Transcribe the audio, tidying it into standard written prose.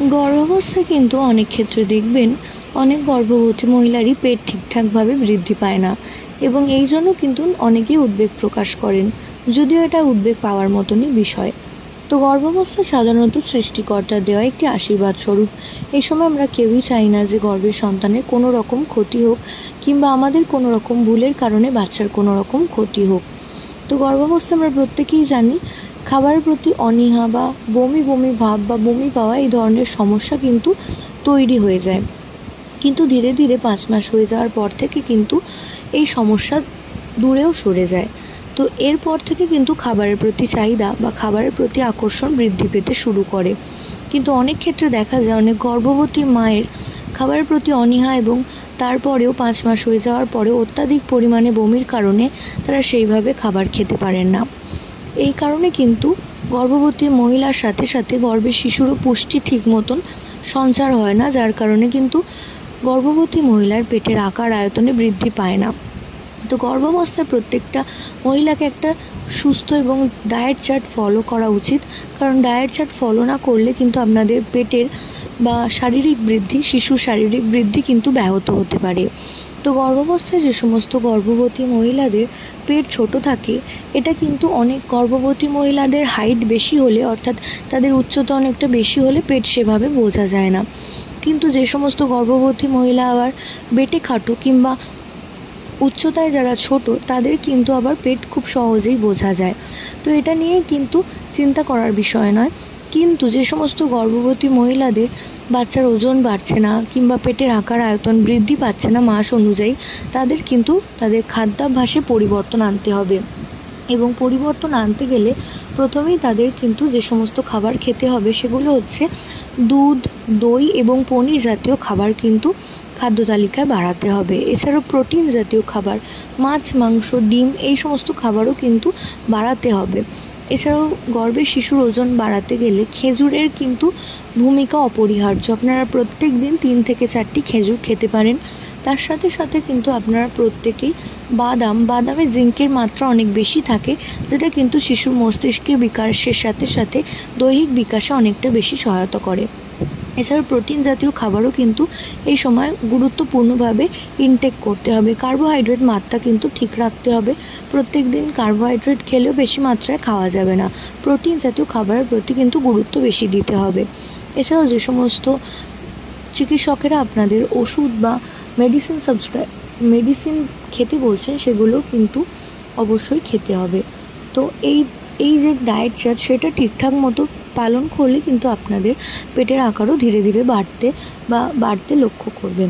গর্ভাবস্থায় কিন্তু অনেক ক্ষেত্রে দেখবেন অনেক গর্ভবতী মহিলারই পেট ঠিকঠাকভাবে বৃদ্ধি পায় না এবং এই জন্য কিন্তু অনেকেই উদ্বেগ প্রকাশ করেন, যদিও এটা উদ্বেগ পাওয়ার মতনই বিষয়। তো গর্ভাবস্থা সাধারণত সৃষ্টিকর্তার দেওয়া একটি আশীর্বাদ স্বরূপ। এই সময় আমরা কেউই চাই না যে গর্ভের সন্তানের কোনো রকম ক্ষতি হোক কিংবা আমাদের কোনো রকম ভুলের কারণে বাচ্চার কোনো রকম ক্ষতি হোক। তো গর্ভাবস্থায় আমরা প্রত্যেকেই জানি খাবারের প্রতি অনীহা বা বমি বমি ভাব বা বমি পাওয়া এই ধরনের সমস্যা কিন্তু তৈরি হয়ে যায়, কিন্তু ধীরে ধীরে 5 মাস হয়ে যাওয়ার পর থেকে কিন্তু এই সমস্যা দূরেও সরে যায়। তো এরপর থেকে কিন্তু খাবারের প্রতি চাহিদা বা খাবারের প্রতি আকর্ষণ বৃদ্ধি পেতে শুরু করে। কিন্তু অনেক ক্ষেত্রে দেখা যায় অনেক গর্ভবতী মায়ের খাবারের প্রতি অনীহা এবং তারপরেও 5 মাস হয়ে যাওয়ার পরেও অত্যাধিক পরিমাণে বমির কারণে তারা সেইভাবে খাবার খেতে পারেন না। এই কারণে কিন্তু গর্ভবতী মহিলার সাথে সাথে গর্ভের শিশুরও পুষ্টি ঠিক মতন সঞ্চার হয় না, যার কারণে কিন্তু গর্ভবতী মহিলার পেটের আকার আয়তনে বৃদ্ধি পায় না। তো গর্ভাবস্থায় প্রত্যেকটা মহিলাকে একটা সুস্থ এবং ডায়েট চার্ট ফলো করা উচিত, কারণ ডায়েট চার্ট ফলো না করলে কিন্তু আপনাদের পেটের বা শারীরিক বৃদ্ধি, শিশুর শারীরিক বৃদ্ধি কিন্তু ব্যাহত হতে পারে। তো গর্ভাবস্থায় যে সমস্ত গর্ভবতী মহিলাদের পেট ছোট থাকে, এটা কিন্তু অনেক গর্ভবতী মহিলাদের হাইট বেশি হলে, অর্থাৎ তাদের উচ্চতা অনেকটা বেশি হলে পেট সেভাবে বোঝা যায় না। কিন্তু যে সমস্ত গর্ভবতী মহিলা আবার বেটে খাটো কিংবা উচ্চতায় যারা ছোট, তাদের কিন্তু আবার পেট খুব সহজেই বোঝা যায়। তো এটা নিয়ে কিন্তু চিন্তা করার বিষয় নয়। কিন্তু যে সমস্ত গর্ভবতী মহিলাদের বাচ্চার ওজন বাড়ছে না কিংবা পেটের আকার আয়তন বৃদ্ধি পাচ্ছে না মাস অনুযায়ী, তাদের কিন্তু তাদের খাদ্যাভ্যাসে পরিবর্তন আনতে হবে। এবং পরিবর্তন আনতে গেলে প্রথমেই তাদের কিন্তু যে সমস্ত খাবার খেতে হবে সেগুলো হচ্ছে দুধ, দই এবং পনির জাতীয় খাবার কিন্তু খাদ্য তালিকায় বাড়াতে হবে। এছাড়াও প্রোটিন জাতীয় খাবার, মাছ, মাংস, ডিম এই সমস্ত খাবারও কিন্তু বাড়াতে হবে। এছাড়াও গর্ভে শিশুর ওজন বাড়াতে গেলে খেজুরের কিন্তু ভূমিকা অপরিহার্য। আপনারা প্রত্যেক দিন 3 থেকে 4টি খেজুর খেতে পারেন। তার সাথে সাথে কিন্তু আপনারা প্রত্যেকেই বাদামে জিঙ্কের মাত্রা অনেক বেশি থাকে, যেটা কিন্তু শিশুর মস্তিষ্কের বিকাশের সাথে সাথে দৈহিক বিকাশে অনেকটা বেশি সহায়তা করে। এছাড়া প্রোটিন জাতীয় খাবারও কিন্তু এই সময় গুরুত্বপূর্ণভাবে ইনটেক করতে হবে। কার্বোহাইড্রেট মাত্রা কিন্তু ঠিক রাখতে হবে। প্রত্যেক দিন কার্বোহাইড্রেট খেলেও বেশি মাত্রায় খাওয়া যাবে না। প্রোটিন জাতীয় খাবারের প্রতি কিন্তু গুরুত্ব বেশি দিতে হবে। এছাড়াও যে সমস্ত চিকিৎসকেরা আপনাদের ওষুধ বা মেডিসিন খেতে বলছেন, সেগুলো কিন্তু অবশ্যই খেতে হবে। তো এই যে ডায়েট চার্ট, সেটা ঠিকঠাক মতো পালন করলে কিন্তু আপনাদের পেটের আকারও ধীরে ধীরে বাড়তে লক্ষ্য করবেন।